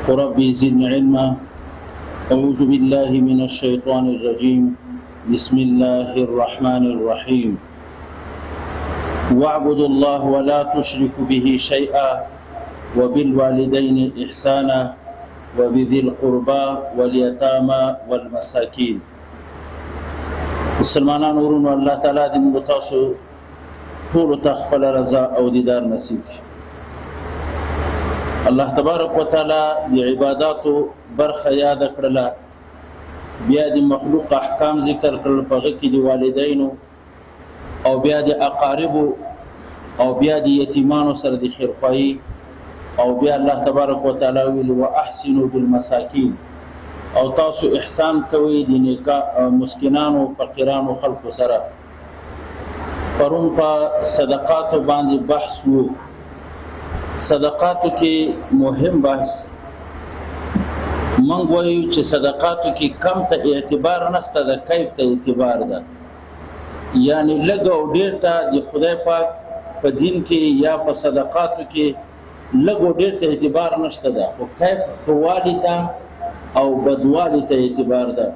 رب زدني علما. أعوذ بالله من الشيطان الرجيم. بسم الله الرحمن الرحيم. واعبدوا الله ولا تشركوا به شيئا وبالوالدين إحسانا وبذي القربى واليتامى والمساكين. مسلمانان ورونو الله تعالی دې موږ تاسو ټول ته خپل رضا او دیدار نصیب کړي. الله تبارک وتعالى د عبادتو برخه یاد کړله، بیا د مخلوق احکام ذکر کړل، په هغه کې د والدینو او بیا د اقاربو او بیا د یتیمانو سره د خیرخواهي، او بیا الله تبارک وتعالى ویل واحسنوا بالمساکین، او تاسو احسان کوئ د نیکا مسکینانو فقیرانو خلکو سره. پرون په صدقاتو باندې بحث وو. صدقاتو کې مهم بحث من وایو چې صدقاتو کې کم ته اعتبار نشته، د کیف ته اعتبار ده. یعنی لږ او ډیر ته د خدای پاک په دین کې یا په صدقاتو کې لږ او ډیر ته اعتبار نشته ده، او کیف خوالی ته او بدوالی ته اعتبار ده.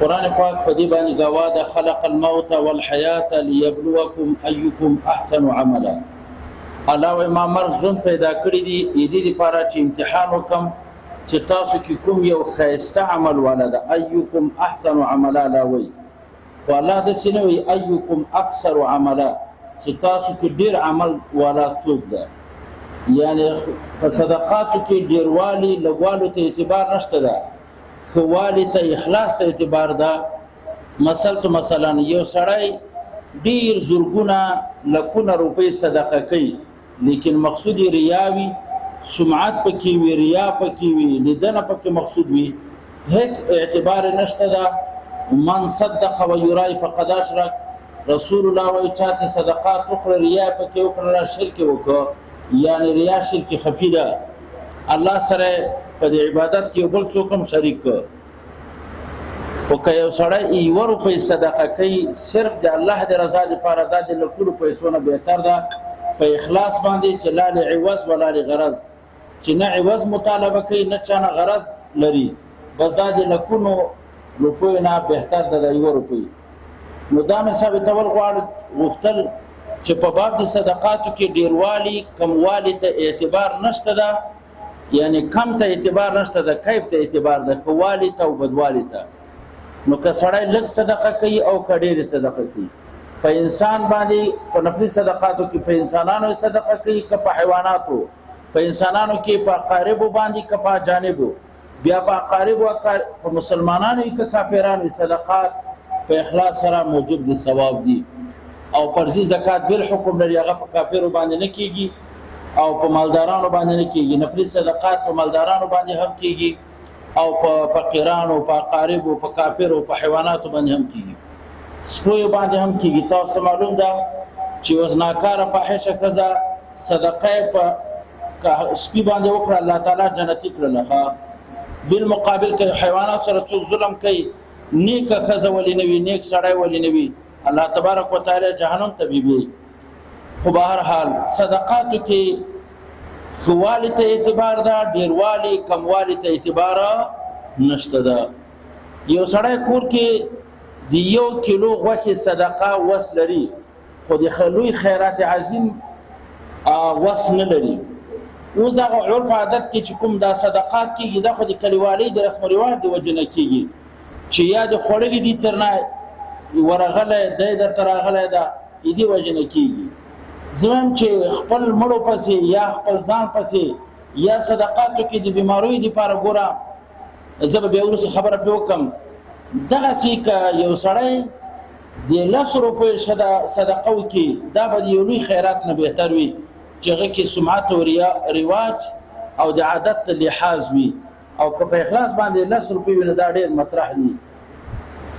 قرآن پاک په دې باندې گواه ده: خلق الموت والحیات لیبلوکم ایکم احسن عملا. الله ما مرغ زون پیدا کړی دی دې لپاره چې امتحان وکم چې تاسو کې کوم یو خیسته عمل ولدا. ایکم احسن عملا لا وی، والله د سینوي ایکم اکثر عملا، چې تاسو کې ډیر عمل ولا څوک ده. یعنی په صدقاتو کې ډیروالی لګوالو ته اعتبار نشته ده، خوالی ته اخلاص ته اعتبار ده. مثلا یو سړی ډیر زرګونه لکونه روپۍ صدقه کوي، لیکن مقصود ریاوي، سمعت پکې وي، ریا پکې وي، لیدنه پکې مقصود وي، هیڅ اعتبار نشته ده. من صدق و یرای فقد اشرک. رسول الله وایي چې صدقات وکړه ریا پکې وکړه شرک وکړه، یعنی ریا شرک خفي ده. الله سره په عبادت کې بل څوک هم شریک کړ. او که یو سړی یو روپۍ صدقه کوي صرف د الله د رضا لپاره، دا د لکونو پیسو نه بهتر ده په اخلاص باندې، چې لا لعوض ولا لغرض، چې نه عوض مطالبه کوي نه چانه غرض لري، بس دا د لکونو روپیو نه بهتر ده د یو روپۍ. نو دا مې ثابتول غوښتل چې په باب د صدقاتو کې ډیروالی کموالی ته اعتبار نشته ده، یعنی کم ته اعتبار نشته ده، کیف ته اعتبار ده، خوالی ته او بدوالی ته. نو که سړی لږ صدقه کوي او که ډېرې صدقه کوي، په انسان باندې په نفلي صدقاتو کې په انسانانو صدقه کوي، که په حیواناتو، په انسانانو کې په اقاربو باندې، که په اجانبو، بیا په اقاربو په مسلمانانو که کافرانو صدقات په اخلاص سره موجب دي، ثواب دي. او فرضي زکات بل حکم لري، هغه په کافرو باندې نه کیږي او په مالدارانو باندې نه کیږي. نفلي صدقات په مالدارانو باندې هم کیږي او په فقیرانو، په اقاربو، په کافرو، په حیواناتو باندې هم کیږي، سپیو باندې هم کیږي. تاسو معلوم ده چې وزناکاره فاحشه کزا صدقه په سپی باندې وکړه، الله تعالی جنتی کړل. بالمقابل کې حیوانات سره څوک ظلم کوي، نیک کزا ولې نوي، نیک سړی ولې نوي، الله تبارک وتعالى جهنم ته بیبي. خو به هر حال صدقاتو کې خوالی ته اعتبار ده، ډیروالی کموالی ته اعتبار نشته ده. یو سړی کور کې د 1 کیلو غوښې صدقه وس لري، خو د خلوی خیرات عظیم وس نه لري. اوس دا عرف عادت کې چې کوم دا صدقات کېږي، دا خو د کلیوالۍ د رسم و رواج د وجې نه کېږي، چې یا د خوړلي دي ترنه ورغلی دی درته راغلی ده، دې وجې نه کېږي. زمم چې خپل مړو پسې یا خپل ځان پسې یا صدقاتو کې د بیماریو لپاره ګوره، زه به بیا وروسته خبره پرې وکړم. دغسې که یو سړی د 10 روپیو صدقه وکړي، دا به د یو لوی خیرات نه بهتر وي، چې هغه کې سمعت او رواج او د عادت لحاظ وي. او که په اخلاص باندې 10 روپۍ وي، دا ډېر مطرح دي.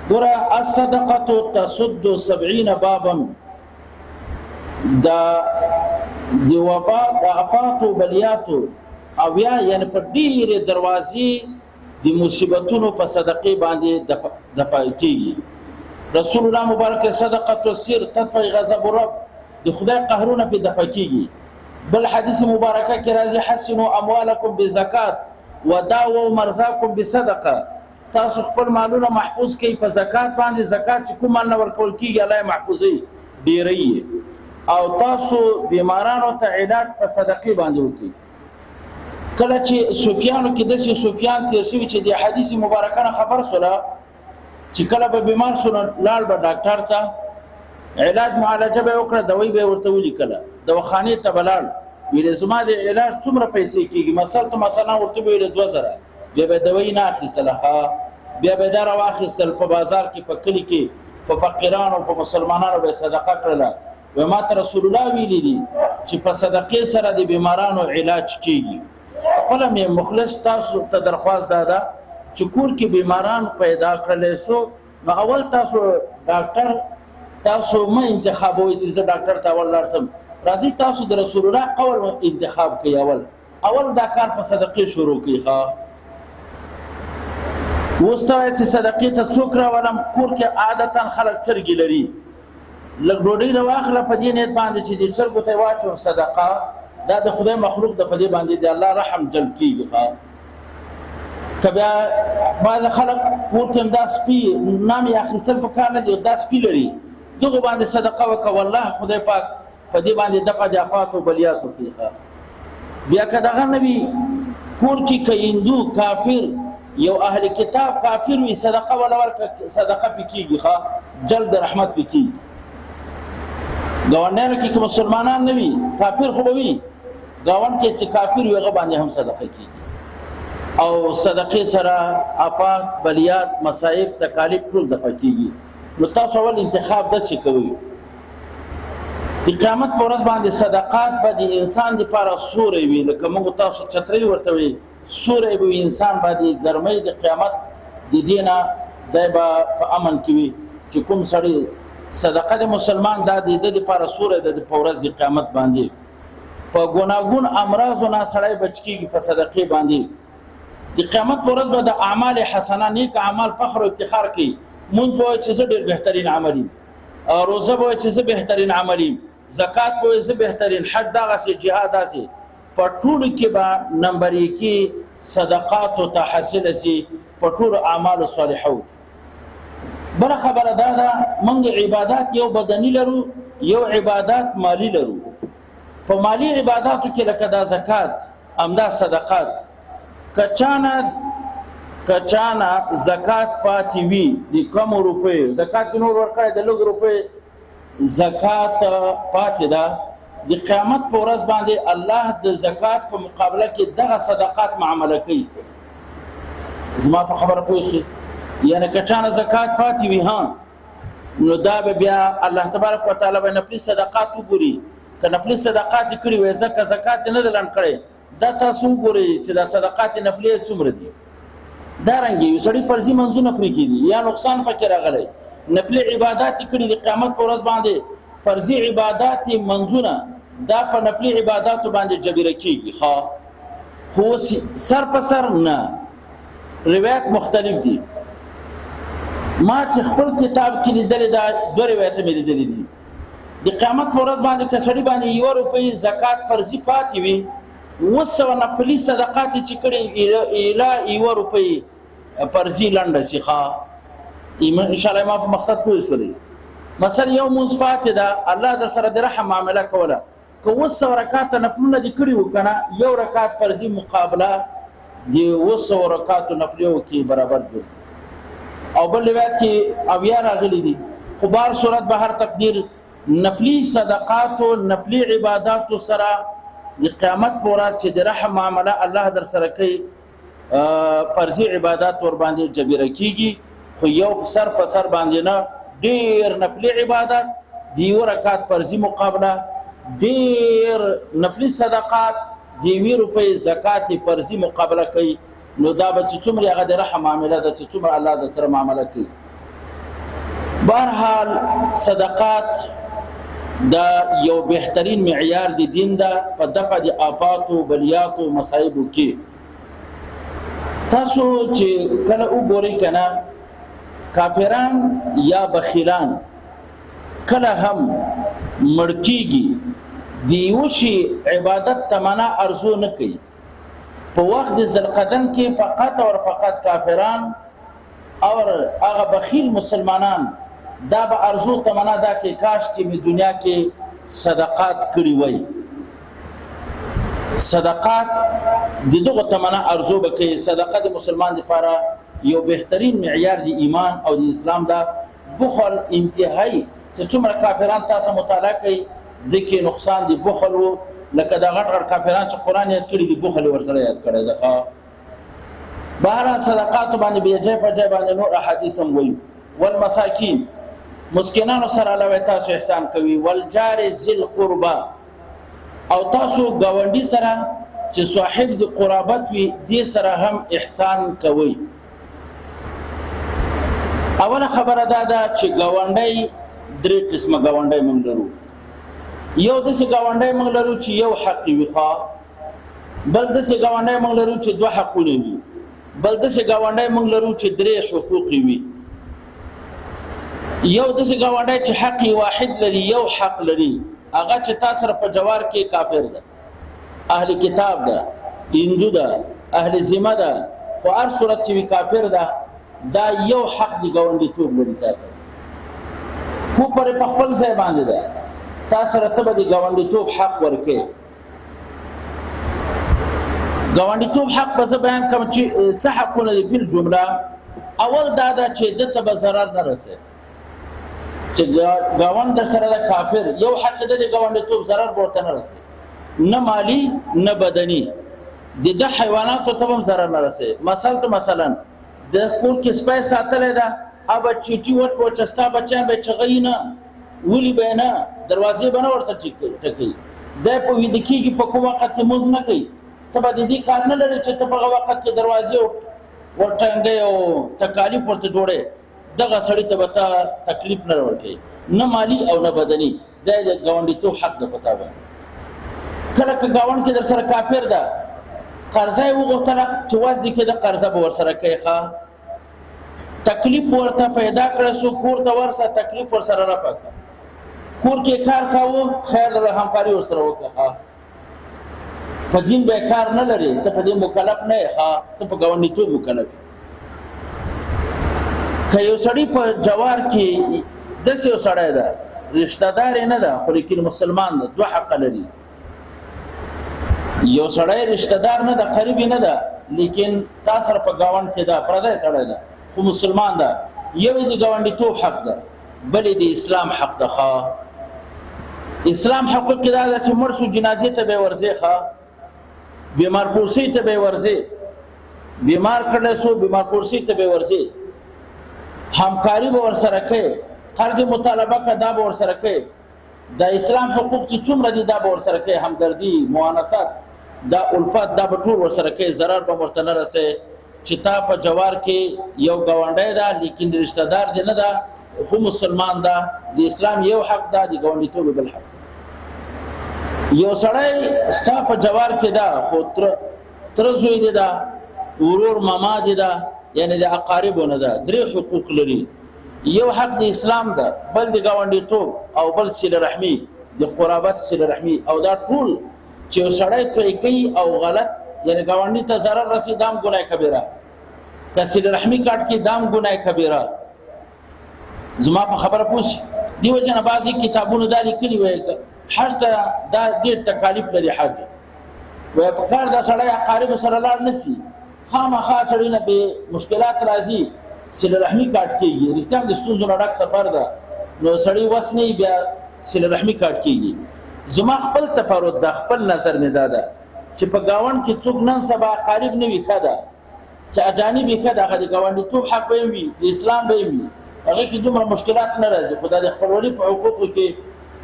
ګوره الصدقه تسد 70 بابا، دا د وبا د افات او بلیاتو او یعنی په ډېرې دروازې د مصیبتونو په صدقې باندې دفع کېږي. رسول الله مبارک صدقه السر تطفئ غضب الرب، د خدای قهرونه په دفع کېږي. بل حدیث مبارکه کې راځي حسنوا اموالکم بزکات وداووا مرزاکم بصدقه. تاسو خپل مالونه محفوظ کړئ په زکات باندې. زکات چې کوم مال نه ورکول کیږي الله محفوظي ډیری، او تاسو بیمارانو ته علاج په صدقې باندې وکړئ. کله چې سفیانو کې د سفیان تیر شوی چې د حدیث مبارکه نه خبر سره چې کله به بیمار سونه لاړ به ډاکټر ته علاج معالجه به وکړه، دوی به ورته ولیکله، دواخانې ته بلاړ ویل زما د علاج څومره پیسې کیږي، مثلا ورته ویل 2000، بیا به دوی نه اخیستله، بیا به دا واخیستل په بازار کې په کلی کې په فقیرانو په مسلمانانو به صدقه کړله. و ما ته رسول الله ویلي دي چې په صدقې سره د بیمارانو علاج کیږي. خپل مې مخلص تاسو ته درخواست دادا چې کور کې بیماران پیدا کړل سو نو اول تاسو ډاکټر تاسو ما انتخابوي چې زه ډاکټر ته اول لارسم، راځي تاسو د رسول الله قول انتخاب کوي، اول دا کار په صدقې شروع کوي. ښه وستوي چې صدقې ته څوک راولم، کور کې عادتا خلک چرګي لري، لږ ډوډۍ راواخله په دې نیت باندې چې د چرګو ته واچو صدقه، دا د خدای مخلوق د په دې باندې د الله رحم جلب کیږي. کبیا بعض خلک کور کې دا سپي نام یې اخیستل په کار نه دي، دا سپي لري دغه باندې صدقه وکړه، والله خدای پاک په دې باندې دغه جافات او بلیات کوي. بیا که دغه نبی کور کې که هندو کافر یو اهل کتاب کافر وي صدقه ولا ورکه صدقه پکېږي، جلب رحمت پکېږي. ګاونډیانو کې مسلمانان نه وي کافر خو به وي، ګاونډ کې چې کافر وي هغه باندې هم صدقه کېږي. او صدقې سره آفات بلیات مصائب تکالیف ټول دفع کېږي. نو تاسو اول انتخاب داسې کوئ. د قیامت په ورځ باندې صدقات به د انسان لپاره سوری وي، لکه موږ تاسو چترۍ ورته وي، سوری به انسان باندې ګرمۍ د قیامت د دې نه دی به په امن کې وي چې کوم سړی صدقه د مسلمان دا د دې لپاره سوری د په ورځ د قیامت باندې په ګناګون امراضو نه سړی بچ کېږي په صدقې باندې. د قیامت په ورځ به د اعمال حسنه نیک اعمال فخر او افتخار کوي. مونږ به چې زه ډېر بهترین عمل یم، روزه به چې زه بهترین عمل یم، زکات به زه بهترین، حج دغسې، جهاد داسې، په ټولو کې به نمبر یکي صدقاتو ته حاصله سي په ټولو اعمالو صالحو. بله خبره دا ده موږ عبادات یو بدني لرو یو عبادات مالی لرو. په مالی عباداتو کې لکه دا زکات همدا صدقات، کچانا زکات پاتې وي د کم روپۍ، زکات نور ورکړی د لږ روپۍ زکات پاتې ده، د قیامت په ورځ باندې الله د زکات په مقابله کې دغه صدقات معامله کوي. زما په خبره پوه شئ، یعنی کچانا زکات پاتې وي نو دا به بیا الله تبارک وتعالی به نفلي صدقات وګوري. که نفلي صدقات کړي وي ځکه زکات نه دلن کړي، دا تاسو وګورئ چې دا صدقات نفلي څومره دي. دا رنګي یو سړی فرضي منځونه پرې کېدي یا نقصان پکې راغلی، نفلي عبادت کړي د قیامت پر ورځ باندې فرضي عبادت منځونه دا په نفلي عبادت باندې جبر کېږي. خو سر په سر نه، روایت مختلف دي. ما چې خپل کتاب کې لیدلې دا دوه روایت مې لیدلې دي. د قیامت پر ورځ باندې که سړي باندې 1 روپۍ زکات فرضي پاتې وي، 200 نفلي صدقات چې کړي اله 1 روپۍ فرضي لنډه سي. ان شاء الله ما په مقصد پوه شولې. مثلا یو مونځ فاتې ده، الله در سره د رحم معامله کوله، که 200 رکعات نفلونه دي کړي وکنه، یو رکعت فرضي مقابله د 200 رکعات نفلو کې برابر ګرځي. او بل روایت کې اویا راغلي دي. خو بهر صورت به هر تقدیر نفلي صدقات او نفلي عبادت سره د قیامت په ورځ چې د رحم معامله الله در سره کوي، فرضي عبادت ور باندې جبر کیږي. خو یو سر په سر باندې نه، ډیر نفلي عبادت د 1 رکعت فرضي مقابله، ډیر نفلي صدقات د 1 روپۍ زکات فرضي مقابله کوي. نو دا به چې څومره هغه د رحم معامله ده چې څومره الله در سره معامله کوي. بهرحال صدقات دا یو بهترین معیار د دین ده په دفع د آفات او بلیات او مصائب کې. تاسو چې کله وګورئ کنه کافران یا بخیلان کله هم مړکیږي دیوشي عبادت تمنا ارزو نه کوي په وخت د ذوالقعدن کې فقط او فقط کافران او هغه بخیل مسلمانان دا به ارزو تمنا دا کې کاش چې په دنیا کې صدقات کړی وای صدقات دغه تمنا ارزو به کې صدقه د مسلمان لپاره یو بهترین معیار دی ایمان او د اسلام دا بخل انتهایی چې څومره کافران تاسو مطالعه کوي د کې نقصان دی بخل وو لکه دا غټ غټ کافران چې قران یاد کړی دی بخل ورسره یاد کړی دا بهر صدقات باندې به جې په جې باندې نور احادیث هم وایي والمساکین مسکینانو سره علاوه تاسو احسان کوي والجار ذل قربا او تاسو گاونډي سره چې صاحب د قرابت وي دې سره هم احسان کوي اوله خبره دا ده چې گاونډي درې قسمه گاونډي موږ لرو یو د څه گاونډي موږ لرو چې یو حق وي ښا بل د څه گاونډي موږ لرو چې دوه حقونه وي بل د څه گاونډي موږ لرو چې درې حقوق وي یو د څه گاونډي چې حق واحد لري یو حق لري هغه چې تاسو په جوار کې کافر ده اهل کتاب ده هندو ده اهل ذمه ده او هر صورت چې کافر ده دا یو حق دی گاونډي توب لري تاسو خو پر خپل ځای باندې ده تاسو رتبه دی گاونډي توب حق ورکه گاونډي توب حق به بیان کوم چې څه حقونه دي په جمله اول دا ده چې د ته zarar نه رسي چې گاوند سره د کافر یو حق د گاوند توپ zarar ورته نه رسي نه مالی نه بدني د حیواناتو ته هم zarar نه رسي مثلا د کور کې سپای ساتل دا اب چیټي ورته چستا بچا به چغینا ولي بنا دروازې بنا ورته ټکی د په وید کېږي په کوم وخت کې موږ نه کوي ته به دې کار نه لري چې ته په وخت کې دروازې ورټنګي او تکالیف ورته جوړه دغه سړی ته وتا تکلیف نه ورکړي نه مالی او نه بدني د گاونډي تو حق د پتا و کله که گاوند کې در سره کافر ده قرضه وغوښتل چې وځي کې د قرضه به ور سره کوي ښا تکلیف ورته پیدا کړ سو کور ته ورسره تکلیف ور سره نه پکا کور کې کار کاوه خیر د همکاري ور سره وکړه په دین به کار نه لري ته په دې مکلف نه ښا ته په گاونډي تو مکلف که یو سړی په جوار کې داسې یو سړی ده رشتہ دار نه ده خو لیکن مسلمان ده دوه حق لري یو سړی رشتہ دار نه ده قریب نه ده لیکن تاسو په گاوند کې ده پردای سړی ده خو مسلمان ده یو د گاونډي تو حق ده بل د اسلام حق ده ښا اسلام حقوق کې ده چې مرسو جنازې ته به ورځي ښا بیمار پورسي ته به ورځي بیمار کړه سو بیمار پورسي ته به ورځي همکاری به ورسره کوي قرض مطالبه کدا به ورسره کوي د اسلام حقوق چې څومره دي دا به ورسره کوي همدردی موانست دا الفت دا به ټول ورسره کوي zarar به ورته نه رسي چې تا په جوار کې یو گاونډی ده لیکن رشتہ دار دی نه ده خو مسلمان ده د اسلام یو حق ده د گاونډي ټول بل حق یو سړی ستا په جوار کې ده خو تر زوی دی ده ورور ماما دی ده یعنی د اقاربونه ده درې حقوق لري یو حق د اسلام ده بل د گاونډي توب او بل صله رحمی د قرابت صله رحمی او دا ټول چې سړی کوي کوي او غلط یعنی گاونډي ته zarar رسي دام ګناه کبیره د صله رحمی کاټ کې دام ګناه کبیره زما په خبره پوښ دیو جن بازي کتابونو دا لیکلي وي حج ته دا ډېر تکالیف لري حج وای په کار دا سړی اقارب سره لاړ نسی خامخا سړی نه به مشکلات راځي صله رحمی کاټ کېږي رښتیا د ستونزو ډک سفر ده نو سړی وس نه بیا صله رحمی کاټ کېږي زما خپل تفرد د خپل نظر نه داده چې په گاوند کې څوک نن سبا قریب نه وي خدا چې اجانب کده هغه گاوند ته حق وي د اسلام به وي هغه کې دومره مشکلات نه راځي خدای د خپلوري په حقوقو کې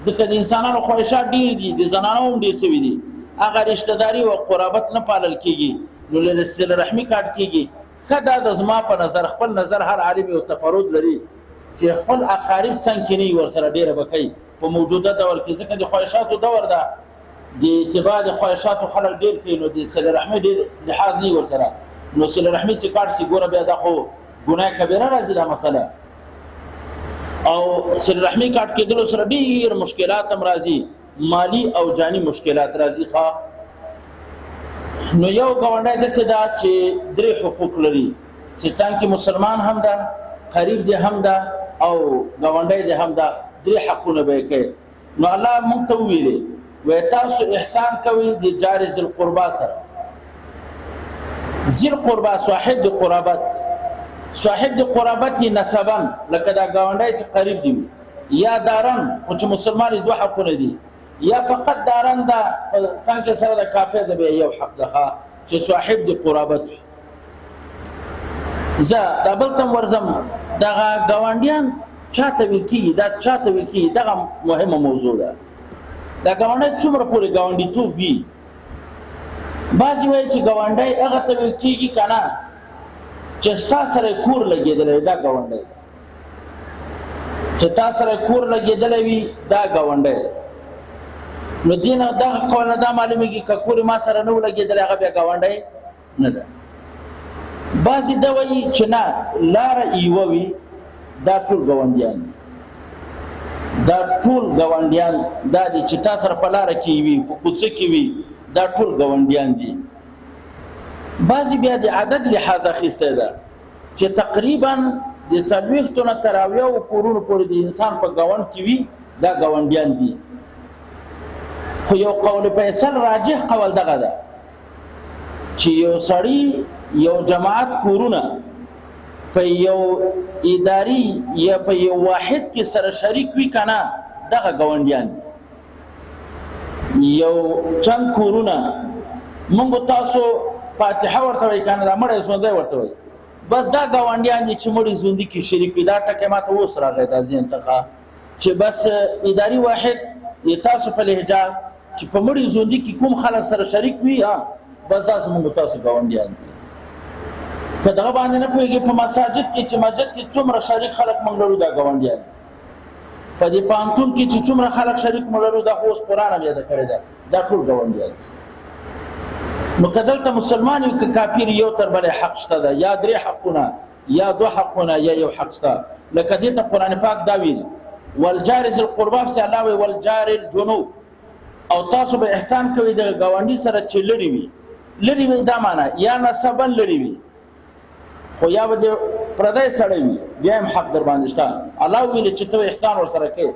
ځکه د انسانانو خواهشات ډیر دي د زنانو هم ډیر سوي دي هغه رشتہ داری او قرابت نه پالل کېږي نو له صله رحمی کاټ کېږي خدا د زما په نظر خپل نظر هر عالم او تفرد لري چې خپل اقارب څنګه نه ورسره ډیره بکای په موجوده دور کې ځکه د خواهشاتو دور ده د اتباع د خواهشاتو خلک ډیر کوي نو د صله رحمی ډیر لحاظ نه ورسره نو صله رحمی چې کاټ سي ګوره بیا د خو ګناه کبیره راځي دا مسله او صله رحمی کاټ کېدل سره ډیر مشکلات هم راځي مالی او جانی مشکلات راځي ښه. نو یو ګاونډی داسې ده چې درې حقوق لري چې څنګه مسلمان هم ده، قریب دی هم ده او ګاونډی دی هم ده، درې حقونه به یې کوي. نو الله موږ ته وویلې وایي تاسو احسان کوئ د جار ذی القربا سره. ذی القربا صاحب د قرابت، صاحب د قرابت نسبا لکه دا ګاونډی چې قریب دی یا دارن خو چې مسلمان دوه حقونه دي، یا فقط دارن دا څنګه سره د کافر د یو حق ده چې صاحب د قرابت. زه دا بل تم ورزم دغه ګاونډیان چاته ویل کېږي، دا چاته ویل کېږي، دغه مهمه موضوع ده. دا ګاونډی څومره پورې ګاونډیتوب وي. بعضې وایي چې ګاونډی هغه ته ویل کېږي که نه چې ستا سره کور لګېدلی دا ګاونډی ده، چې تا سره کور لګېدلی وي دا ګاونډی ده. نو دې نه دغه قول نه دا معلومېږي که کور ما سره نه و لګېدلی هغه بیا ګاونډی نه ده. بعضې دا وایي چې نه لاره یوه وي دا ټول ګاونډیان دي، دا ټول ګاونډیان دا دي چې تا سره په لاره کې وي په کوڅه کې وي دا ټول ګاونډیان دي. بعضې بیا د عدد لحاظ اخیستی ده چې تقریبا د 40 نه تر 80 کورونو پورې د انسان په ګاونډ کې وي دا ګاونډیان دي. خو یو قول فیصل راجح قول دغه ده چې یو سړی یو جماعت کورونه په یو اداري یا په یو واحد کې سره شریک وي کنه دغه ګاونډیان دي. یو چند کورونه موږ تاسو فاتحه ورته وایي کنه دا مړی ژوندی ورته وایي، بس دا ګاونډیان دي چې مړي ژوندي کې شریک وي. دا ټکی ماته اوس راغی دا ذهن ته چې بس اداري واحد تاسو په لهجه چې په مړي ژوندي کې کوم خلک سره شریک وي بس دا زموږ تاسو ګاونډیان دي. که دغه باندې نه پوهېږي په مساجد کې چې مسجد کې څومره شریک خلک موږ لرو دا ګاونډیان دي. په دې پوهنتون کې چې څومره خلک شریک موږ لرو دا خو اوس قرآن هم یاده کړی ده دا ټول ګاونډیان دي. نو که دلته مسلمان وي که کافر یو تر بلې حق شته ده، یا درې حقونه یا دوه حقونه یا یو حق شته. لکه دې ته قرآن پاک دا ویل والجار ذی القربا پسې الله وایي والجار الجنوب، او تاسو به احسان کوئ د ګاونډي سره چې لرې وي. لرې وي دا معنا یا نسبا لرې وي خو یا به د پردی سړی وي بیا هم حق در باندې شته. الله ویلي چې ته احسان ورسره کوې.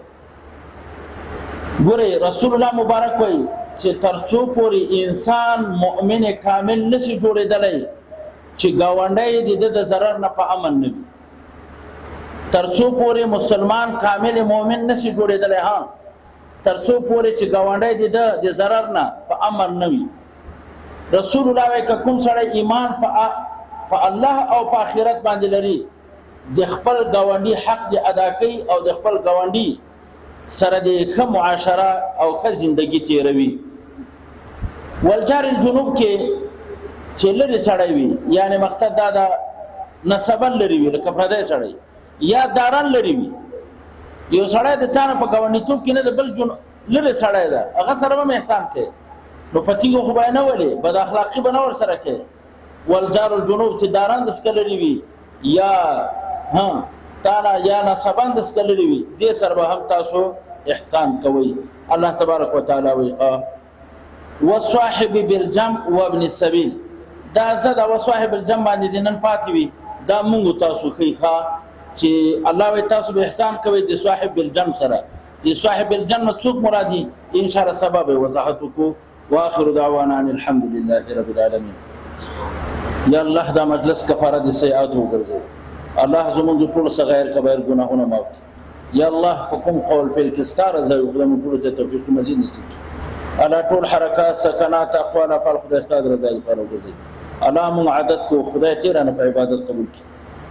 ګورئ رسول الله مبارک وایي چې تر څو پورې انسان مؤمن کامل نشي جوړېدلی چې ګاونډی د ده د ضرر نه په امن نه وي. تر څو پورې مسلمان کامل مؤمن نشي جوړېدلی تر څو پورې چې ګاونډی د ده د ضرر نه په امن نه وي. رسول الله وایي که کوم سړی ایمان په الله او په آخرت باندې لري د خپل ګاونډي حق د ادا کوي او د خپل ګاونډي سره د ښه معاشره او ښه زندگی تیروي. والجار الجنوب کې چې لرې سړی وي یعنی مقصد دا ده نسبا لرې وي لکه پردی سړی یا داران لرې وي. یو سړی د تا نه په ګاونډیتوب کې نه د بل لرې سړی ده هغه سره هم احسان کوي. نو په تیږو خو به یې نه ولې بد اخلاقي به نه ورسره کوي. والجار الجنوب چې داران دسکه لرې وي یا تانا یا نسبان دسکه لرې وي دې سره به هم تاسو احسان کوئ. الله تبارک وتعالی وایي والصاحب بالجنب وابن السبيل. دا زه د وصاحب الجنب باندې د نن پاتې وي دا مونږ تاسو ښیي چې الله وایي تاسو به احسان کوئ د صاحب بالجنب سره. د صاحب بالجنب څوک مرادي ان شاء الله سبب وضاحت وکړو. واخر دعوانا ان الحمد لله رب العالمين. یا الله دا مجلس کفاره د سیئات وګرځي. الله زموږ ټول صغیر کبایر ګناهونه معاف کړي. یا الله حکم قول فعل کې ستاره زوی خدای مونږ ټول ته توفیق مزید نصیب کړي. الله ټول حرکات سکنات اقوال افعال خدای ستاسو رضای لپاره وګرځي. الله مونږ عادت کو خدای تیرانه په عبادت قبول کړي.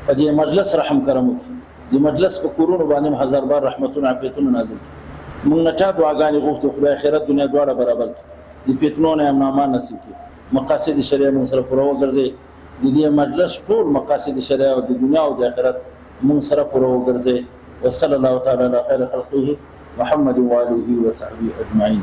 په دې مجلس رحم کرم وکړي. دې مجلس په کورونو باندې هزار بار رحمتونه عافیتونه نازل کړي. مونږ نه چا دعاګانې غوښتو خدای آخرت دنیا دواړه برابر کړي. دې فتنو نه امن امان نصیب کړي. مقاصد شریعه مون سره پوره وګرځي. د دې مجلس ټول مقاصد شریعه او د دنیا او د آخرت مون سره پوره وګرځي. وصلی الله تعالی علی خیر خلقه محمد و آله و صحبه اجمعین.